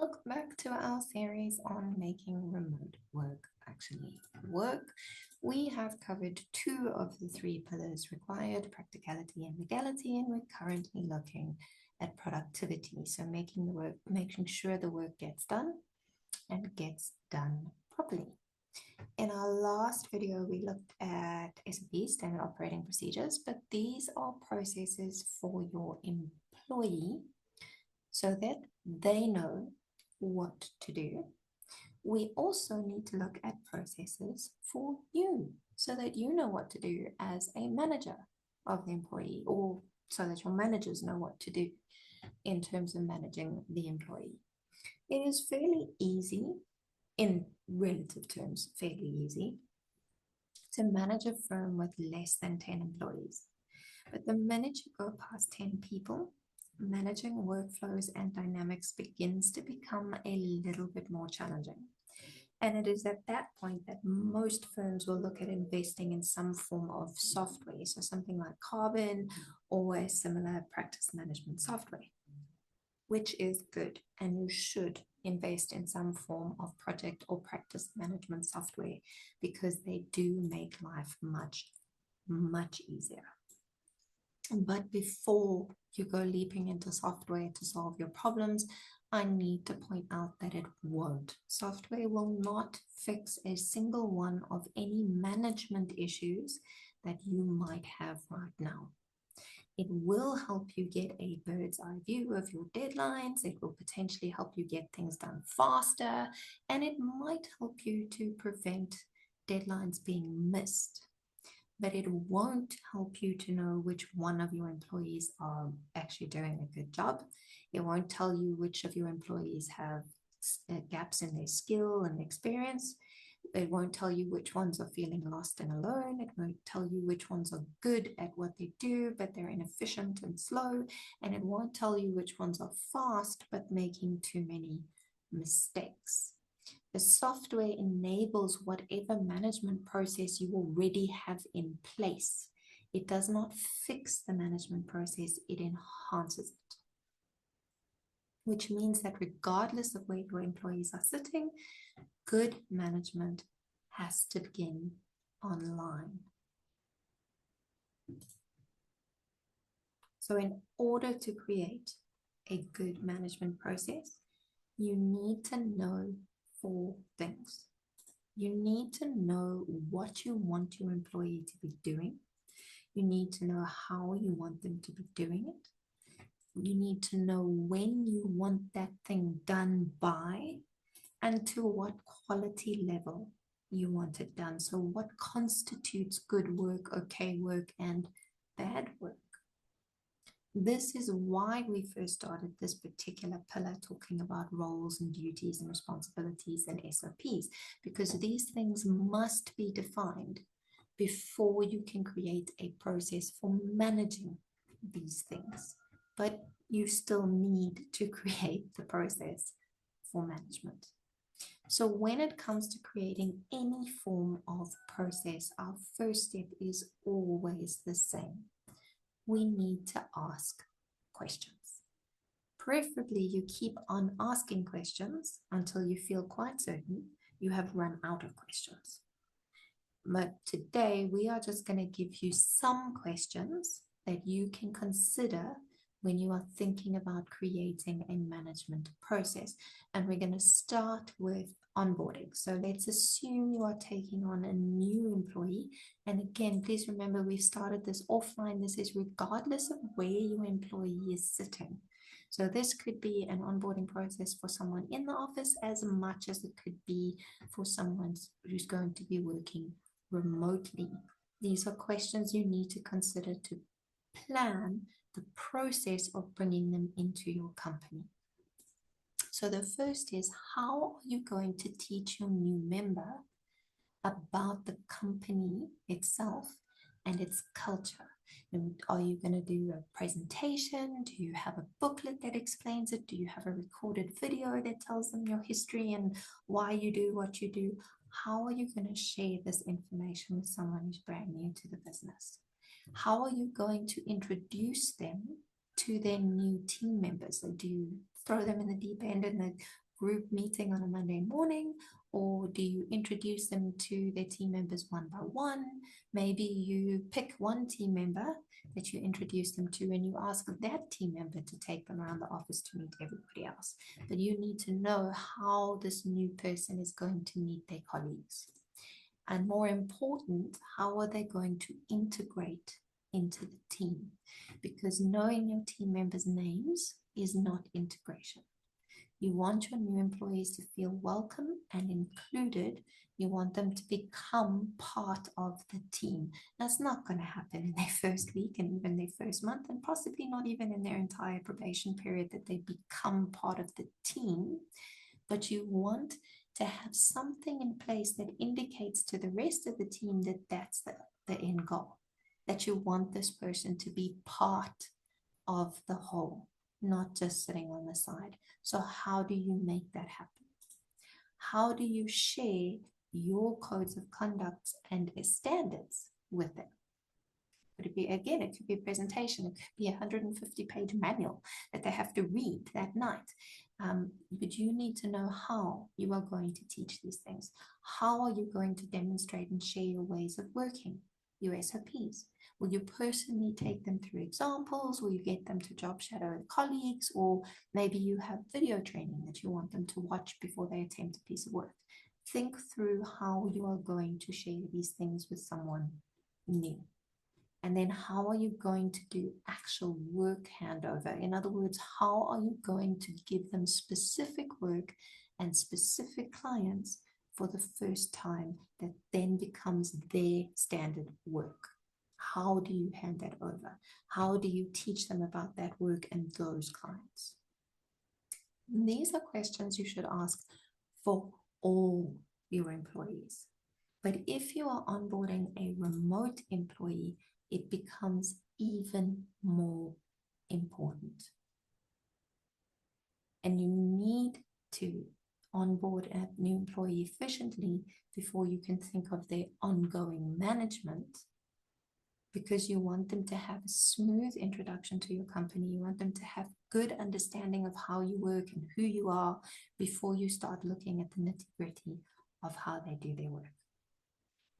Welcome back to our series on making remote work actually work. We have covered two of the three pillars required, practicality and legality, and we're currently looking at productivity. So making sure the work gets done and gets done properly. In our last video, we looked at SOPs, standard operating procedures, but these are processes for your employee so that they know what to do. We also need to look at processes for you so that you know what to do as a manager of the employee, or so that your managers know what to do in terms of managing the employee. It is fairly easy, in relative terms, fairly easy to manage a firm with less than 10 employees. But the minute you go past 10 people, managing workflows and dynamics begins to become a little bit more challenging. And it is at that point that most firms will look at investing in some form of software, so something like Carbon or a similar practice management software, which is good. And you should invest in some form of project or practice management software because they do make life much, much easier. But before you go leaping into software to solve your problems, I need to point out that it won't. Software will not fix a single one of any management issues that you might have right now. It will help you get a bird's eye view of your deadlines. It will potentially help you get things done faster, and it might help you to prevent deadlines being missed. But it won't help you to know which one of your employees are actually doing a good job. It won't tell you which of your employees have gaps in their skill and experience. It won't tell you which ones are feeling lost and alone. It won't tell you which ones are good at what they do, but they're inefficient and slow. And it won't tell you which ones are fast, but making too many mistakes. The software enables whatever management process you already have in place. It does not fix the management process, it enhances it. Which means that regardless of where your employees are sitting, good management has to begin online. So in order to create a good management process, you need to know 4 things. You need to know what you want your employee to be doing. You need to know how you want them to be doing it. You need to know when you want that thing done by and to what quality level you want it done. So what constitutes good work, okay work, and bad work? This is why we first started this particular pillar talking about roles and duties and responsibilities and SOPs, because these things must be defined before you can create a process for managing these things. But you still need to create the process for management. So when it comes to creating any form of process, our first step is always the same. We need to ask questions. Preferably, you keep on asking questions until you feel quite certain you have run out of questions. But today, we are just going to give you some questions that you can consider when you are thinking about creating a management process. And we're going to start with onboarding. So let's assume you are taking on a new employee. And again, please remember, we've started this offline. This is regardless of where your employee is sitting. So this could be an onboarding process for someone in the office as much as it could be for someone who's going to be working remotely. These are questions you need to consider to plan the process of bringing them into your company. So the first is, how are you going to teach your new member about the company itself and its culture? And are you going to do a presentation? Do you have a booklet that explains it? Do you have a recorded video that tells them your history and why you do what you do? How are you going to share this information with someone who's brand new to the business? How are you going to introduce them to their new team members? So do you throw them in the deep end and group meeting on a Monday morning, or do you introduce them to their team members one by one? Maybe you pick one team member that you introduce them to and you ask that team member to take them around the office to meet everybody else. But you need to know how this new person is going to meet their colleagues. And more important, how are they going to integrate into the team? Because knowing your team members' names is not integration. You want your new employees to feel welcome and included. You want them to become part of the team. That's not going to happen in their first week and even their first month, and possibly not even in their entire probation period that they become part of the team. But you want to have something in place that indicates to the rest of the team that that's the end goal, that you want this person to be part of the whole, not just sitting on the side. So how do you make that happen? How do you share your codes of conduct and standards with them? Could it be, again, it could be a presentation, it could be a 150-page manual that they have to read that night. But you need to know how you are going to teach these things. How are you going to demonstrate and share your ways of working, your SOPs? Will you personally take them through examples? Will you get them to job shadow colleagues? Or maybe you have video training that you want them to watch before they attempt a piece of work. Think through how you are going to share these things with someone new. And then how are you going to do actual work handover? In other words, how are you going to give them specific work and specific clients for the first time that then becomes their standard work? How do you hand that over? How do you teach them about that work and those clients? And these are questions you should ask for all your employees. But if you are onboarding a remote employee, it becomes even more important. And you need to onboard a new employee efficiently before you can think of their ongoing management, because you want them to have a smooth introduction to your company. You want them to have good understanding of how you work and who you are before you start looking at the nitty-gritty of how they do their work.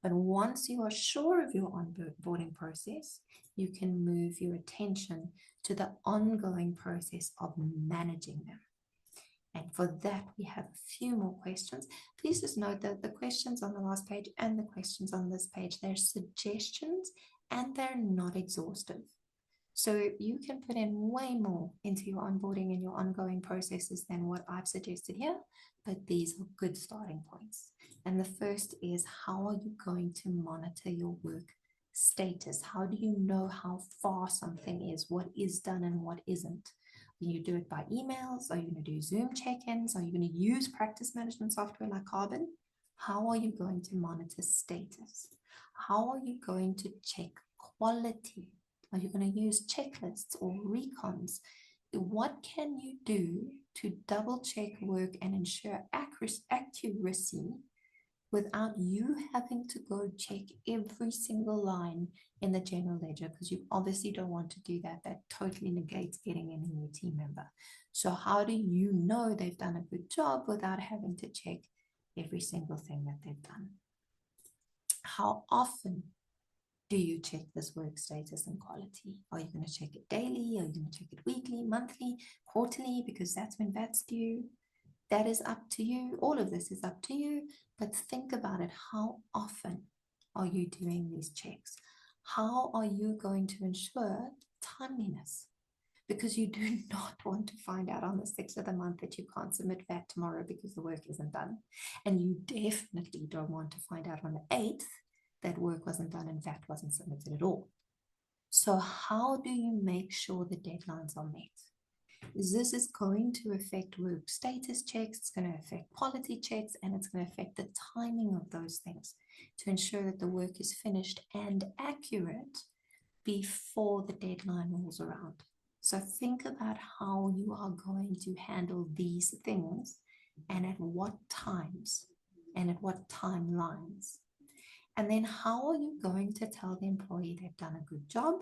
But once you are sure of your onboarding process, you can move your attention to the ongoing process of managing them. And for that, we have a few more questions. Please just note that the questions on the last page and the questions on this page, they're suggestions and they're not exhaustive. So you can put in way more into your onboarding and your ongoing processes than what I've suggested here, but these are good starting points. And the first is, how are you going to monitor your work status? How do you know how far something is, what is done and what isn't? Will you do it by emails? Are you going to do Zoom check-ins? Are you going to use practice management software like Carbon? How are you going to monitor status? How are you going to check quality? Are you going to use checklists or recons? What can you do to double check work and ensure accuracy without you having to go check every single line in the general ledger? Because you obviously don't want to do that. That totally negates getting in a new team member. So how do you know they've done a good job without having to check every single thing that they've done? How often do you check this work status and quality? Are you going to check it daily? Are you going to check it weekly, monthly, quarterly? Because that's when that's due. That is up to you. All of this is up to you. But think about it. How often are you doing these checks? How are you going to ensure timeliness? Because you do not want to find out on the 6th of the month that you can't submit VAT tomorrow because the work isn't done. And you definitely don't want to find out on the 8th that work wasn't done and VAT wasn't submitted at all. So how do you make sure the deadlines are met? This is going to affect work status checks, it's going to affect quality checks, and it's going to affect the timing of those things to ensure that the work is finished and accurate before the deadline rolls around. So think about how you are going to handle these things and at what times and at what timelines. And then how are you going to tell the employee they've done a good job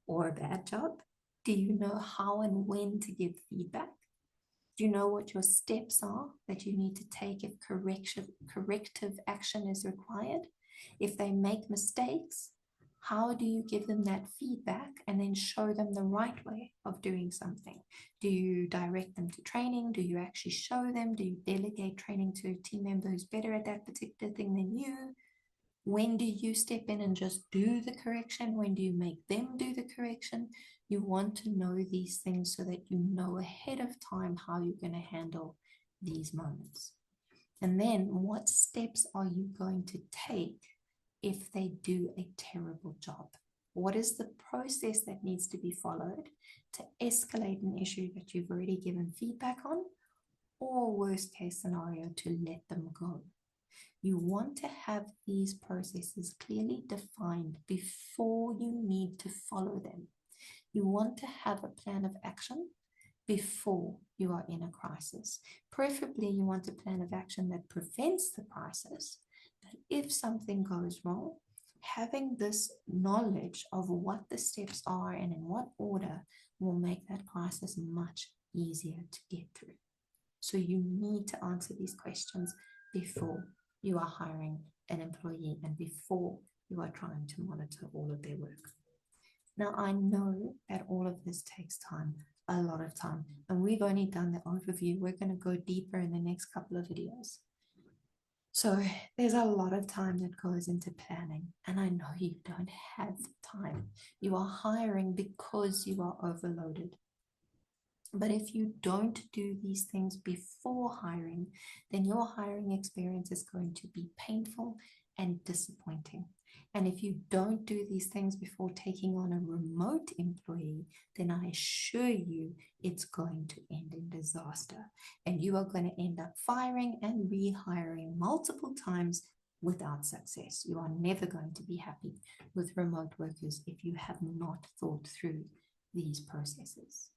or a bad job? Do you know how and when to give feedback? Do you know what your steps are that you need to take if corrective action is required? If they make mistakes, how do you give them that feedback and then show them the right way of doing something? Do you direct them to training? Do you actually show them? Do you delegate training to a team member who's better at that particular thing than you? When do you step in and just do the correction? When do you make them do the correction? You want to know these things so that you know ahead of time how you're going to handle these moments. And then what steps are you going to take if they do a terrible job? What is the process that needs to be followed to escalate an issue that you've already given feedback on, or worst case scenario, to let them go? You want to have these processes clearly defined before you need to follow them. You want to have a plan of action before you are in a crisis. Preferably, you want a plan of action that prevents the crisis. But if something goes wrong, having this knowledge of what the steps are and in what order will make that crisis much easier to get through. So you need to answer these questions before you are hiring an employee and before you are trying to monitor all of their work. Now, I know that all of this takes time, a lot of time, and we've only done the overview. We're going to go deeper in the next couple of videos. So there's a lot of time that goes into planning, and I know you don't have time. You are hiring because you are overloaded. But if you don't do these things before hiring, then your hiring experience is going to be painful and disappointing. And if you don't do these things before taking on a remote employee, then I assure you it's going to end in disaster. And you are going to end up firing and rehiring multiple times without success. You are never going to be happy with remote workers if you have not thought through these processes.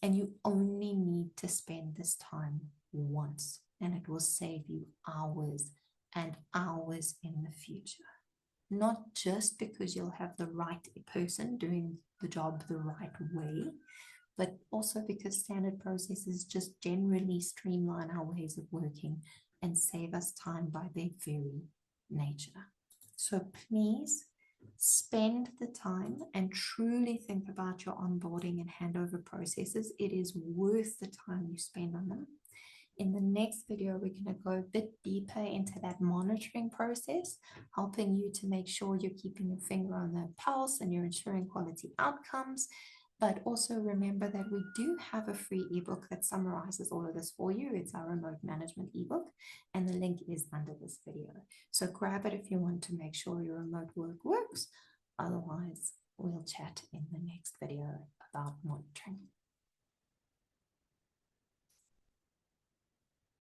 And you only need to spend this time once, and it will save you hours and hours in the future. Not just because you'll have the right person doing the job the right way, but also because standard processes just generally streamline our ways of working and save us time by their very nature. So please spend the time and truly think about your onboarding and handover processes. It is worth the time you spend on them. In the next video, we're going to go a bit deeper into that monitoring process, helping you to make sure you're keeping your finger on the pulse and you're ensuring quality outcomes. But also remember that we do have a free ebook that summarizes all of this for you. It's our remote management ebook, and the link is under this video. So grab it if you want to make sure your remote work works. Otherwise, we'll chat in the next video about monitoring.